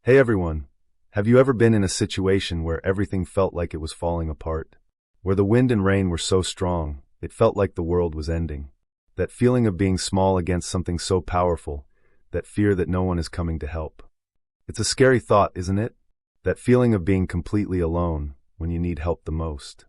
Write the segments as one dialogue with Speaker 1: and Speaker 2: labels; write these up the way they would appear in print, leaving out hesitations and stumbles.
Speaker 1: Hey everyone, have you ever been in a situation where everything felt like it was falling apart? Where the wind and rain were so strong, it felt like the world was ending. That feeling of being small against something so powerful, that fear that no one is coming to help. It's a scary thought, isn't it? That feeling of being completely alone when you need help the most.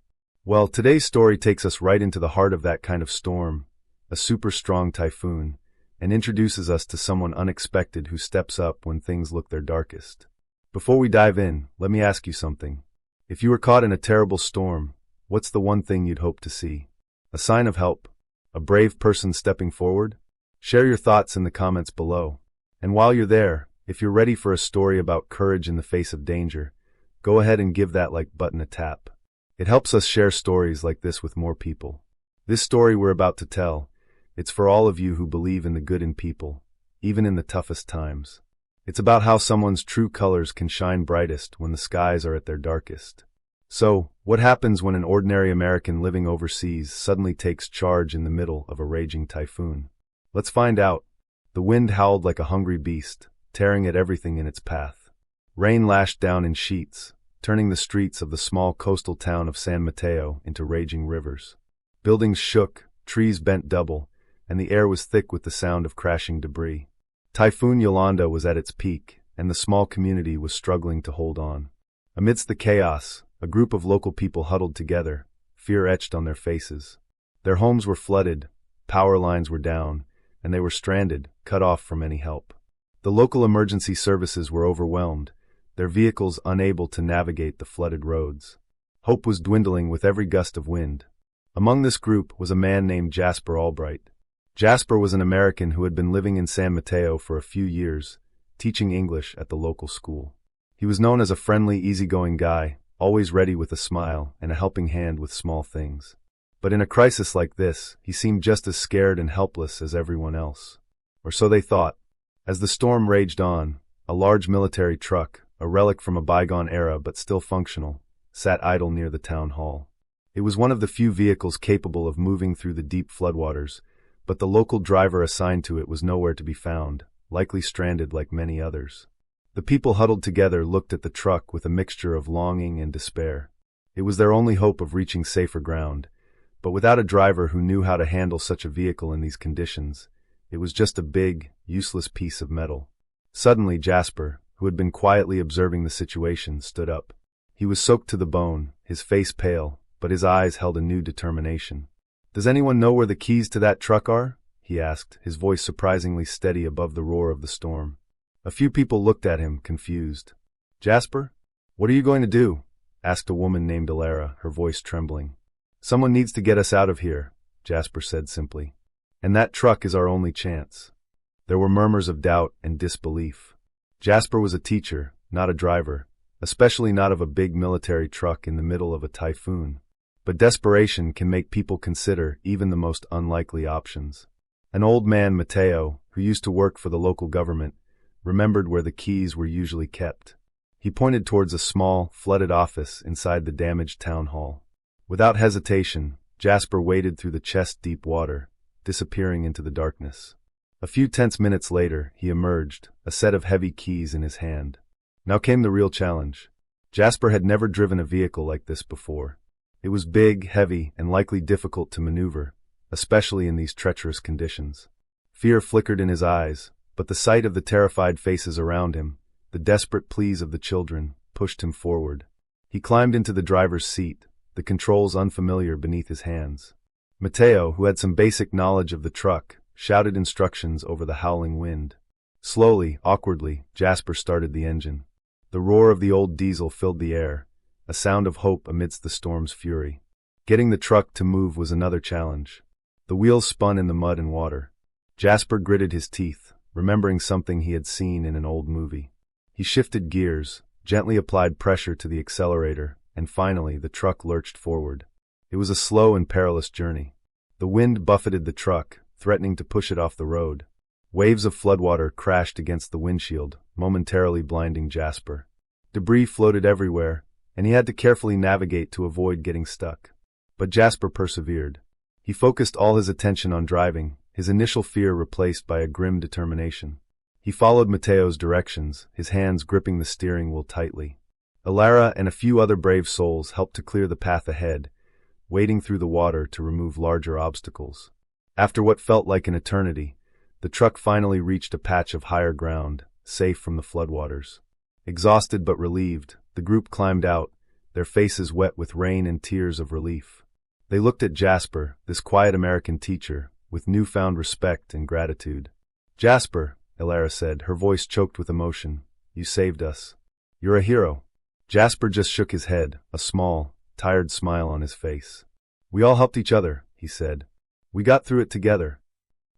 Speaker 1: Well, today's story takes us right into the heart of that kind of storm, a super strong typhoon, and introduces us to someone unexpected who steps up when things look their darkest. Before we dive in, let me ask you something. If you were caught in a terrible storm, what's the one thing you'd hope to see? A sign of help? A brave person stepping forward? Share your thoughts in the comments below. And while you're there, if you're ready for a story about courage in the face of danger, go ahead and give that like button a tap. It helps us share stories like this with more people. This story we're about to tell, it's for all of you who believe in the good in people, even in the toughest times. It's about how someone's true colors can shine brightest when the skies are at their darkest. So, what happens when an ordinary American living overseas suddenly takes charge in the middle of a raging typhoon? Let's find out. The wind howled like a hungry beast, tearing at everything in its path. Rain lashed down in sheets, turning the streets of the small coastal town of San Mateo into raging rivers. Buildings shook, trees bent double, and the air was thick with the sound of crashing debris. Typhoon Yolanda was at its peak, and the small community was struggling to hold on. Amidst the chaos, a group of local people huddled together, fear etched on their faces. Their homes were flooded, power lines were down, and they were stranded, cut off from any help. The local emergency services were overwhelmed, their vehicles unable to navigate the flooded roads. Hope was dwindling with every gust of wind. Among this group was a man named Jasper Albright. Jasper was an American who had been living in San Mateo for a few years, teaching English at the local school. He was known as a friendly, easygoing guy, always ready with a smile and a helping hand with small things. But in a crisis like this, he seemed just as scared and helpless as everyone else. Or so they thought. As the storm raged on, a large military truck, a relic from a bygone era but still functional, sat idle near the town hall. It was one of the few vehicles capable of moving through the deep floodwaters, but the local driver assigned to it was nowhere to be found, likely stranded like many others. The people huddled together looked at the truck with a mixture of longing and despair. It was their only hope of reaching safer ground, but without a driver who knew how to handle such a vehicle in these conditions, it was just a big, useless piece of metal. Suddenly Jasper, who had been quietly observing the situation, stood up. He was soaked to the bone, his face pale, but his eyes held a new determination. "Does anyone know where the keys to that truck are?" he asked, his voice surprisingly steady above the roar of the storm. A few people looked at him, confused. "Jasper? What are you going to do?" asked a woman named Alara, her voice trembling. "Someone needs to get us out of here," Jasper said simply. "And that truck is our only chance." There were murmurs of doubt and disbelief. Jasper was a teacher, not a driver, especially not of a big military truck in the middle of a typhoon. But desperation can make people consider even the most unlikely options. An old man, Mateo, who used to work for the local government, remembered where the keys were usually kept. He pointed towards a small, flooded office inside the damaged town hall. Without hesitation, Jasper waded through the chest-deep water, disappearing into the darkness. A few tense minutes later, he emerged, a set of heavy keys in his hand. Now came the real challenge. Jasper had never driven a vehicle like this before. It was big, heavy, and likely difficult to maneuver, especially in these treacherous conditions. Fear flickered in his eyes, but the sight of the terrified faces around him, the desperate pleas of the children, pushed him forward. He climbed into the driver's seat, the controls unfamiliar beneath his hands. Mateo, who had some basic knowledge of the truck, shouted instructions over the howling wind. Slowly, awkwardly, Jasper started the engine. The roar of the old diesel filled the air, a sound of hope amidst the storm's fury. Getting the truck to move was another challenge. The wheels spun in the mud and water. Jasper gritted his teeth, remembering something he had seen in an old movie. He shifted gears, gently applied pressure to the accelerator, and finally the truck lurched forward. It was a slow and perilous journey. The wind buffeted the truck, threatening to push it off the road. Waves of floodwater crashed against the windshield, momentarily blinding Jasper. Debris floated everywhere, and he had to carefully navigate to avoid getting stuck. But Jasper persevered. He focused all his attention on driving, his initial fear replaced by a grim determination. He followed Mateo's directions, his hands gripping the steering wheel tightly. Alara and a few other brave souls helped to clear the path ahead, wading through the water to remove larger obstacles. After what felt like an eternity, the truck finally reached a patch of higher ground, safe from the floodwaters. Exhausted but relieved, the group climbed out, their faces wet with rain and tears of relief. They looked at Jasper, this quiet American teacher, with newfound respect and gratitude. "Jasper," Alara said, her voice choked with emotion, "you saved us. You're a hero." Jasper just shook his head, a small, tired smile on his face. "We all helped each other," he said. "We got through it together."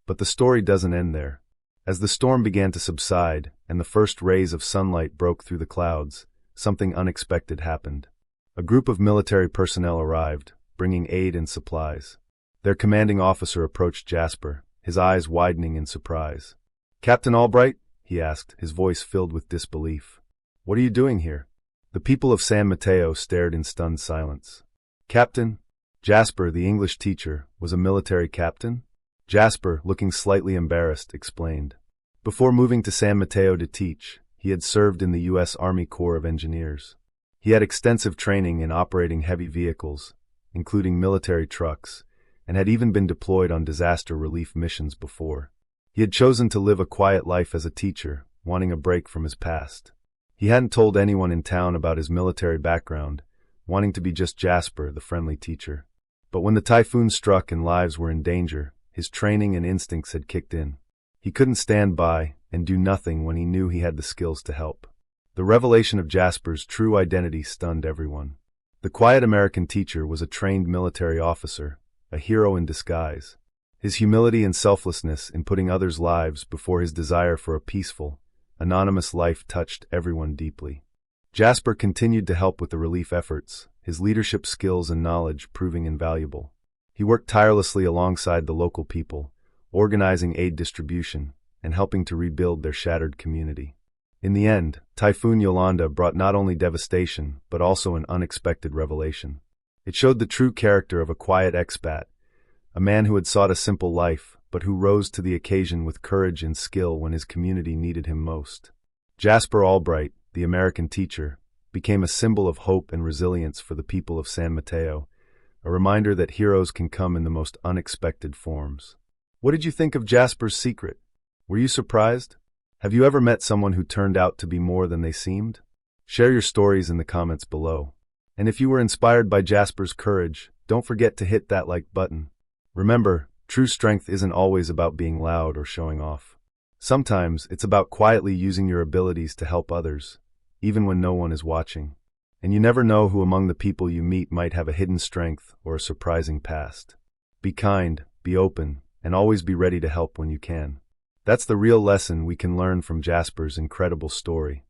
Speaker 1: But the story doesn't end there. As the storm began to subside and the first rays of sunlight broke through the clouds, something unexpected happened. A group of military personnel arrived, bringing aid and supplies. Their commanding officer approached Jasper, his eyes widening in surprise. "Captain Albright?" he asked, his voice filled with disbelief. "What are you doing here?" The people of San Mateo stared in stunned silence. "Captain?" Jasper, the English teacher, was a military captain? Jasper, looking slightly embarrassed, explained. Before moving to San Mateo to teach, he had served in the U.S. Army Corps of Engineers. He had extensive training in operating heavy vehicles, including military trucks, and had even been deployed on disaster relief missions before. He had chosen to live a quiet life as a teacher, wanting a break from his past. He hadn't told anyone in town about his military background, wanting to be just Jasper, the friendly teacher. But when the typhoon struck and lives were in danger, his training and instincts had kicked in. He couldn't stand by and do nothing when he knew he had the skills to help. The revelation of Jasper's true identity stunned everyone. The quiet American teacher was a trained military officer, a hero in disguise. His humility and selflessness in putting others' lives before his desire for a peaceful, anonymous life touched everyone deeply. Jasper continued to help with the relief efforts, his leadership skills and knowledge proving invaluable. He worked tirelessly alongside the local people, organizing aid distribution and helping to rebuild their shattered community. In the end, Typhoon Yolanda brought not only devastation, but also an unexpected revelation. It showed the true character of a quiet expat, a man who had sought a simple life, but who rose to the occasion with courage and skill when his community needed him most. Jasper Albright, the American teacher, became a symbol of hope and resilience for the people of San Mateo, a reminder that heroes can come in the most unexpected forms. What did you think of Jasper's secret? Were you surprised? Have you ever met someone who turned out to be more than they seemed? Share your stories in the comments below. And if you were inspired by Jasper's courage, don't forget to hit that like button. Remember, true strength isn't always about being loud or showing off. Sometimes it's about quietly using your abilities to help others, even when no one is watching. And you never know who among the people you meet might have a hidden strength or a surprising past. Be kind, be open, and always be ready to help when you can. That's the real lesson we can learn from Jasper's incredible story.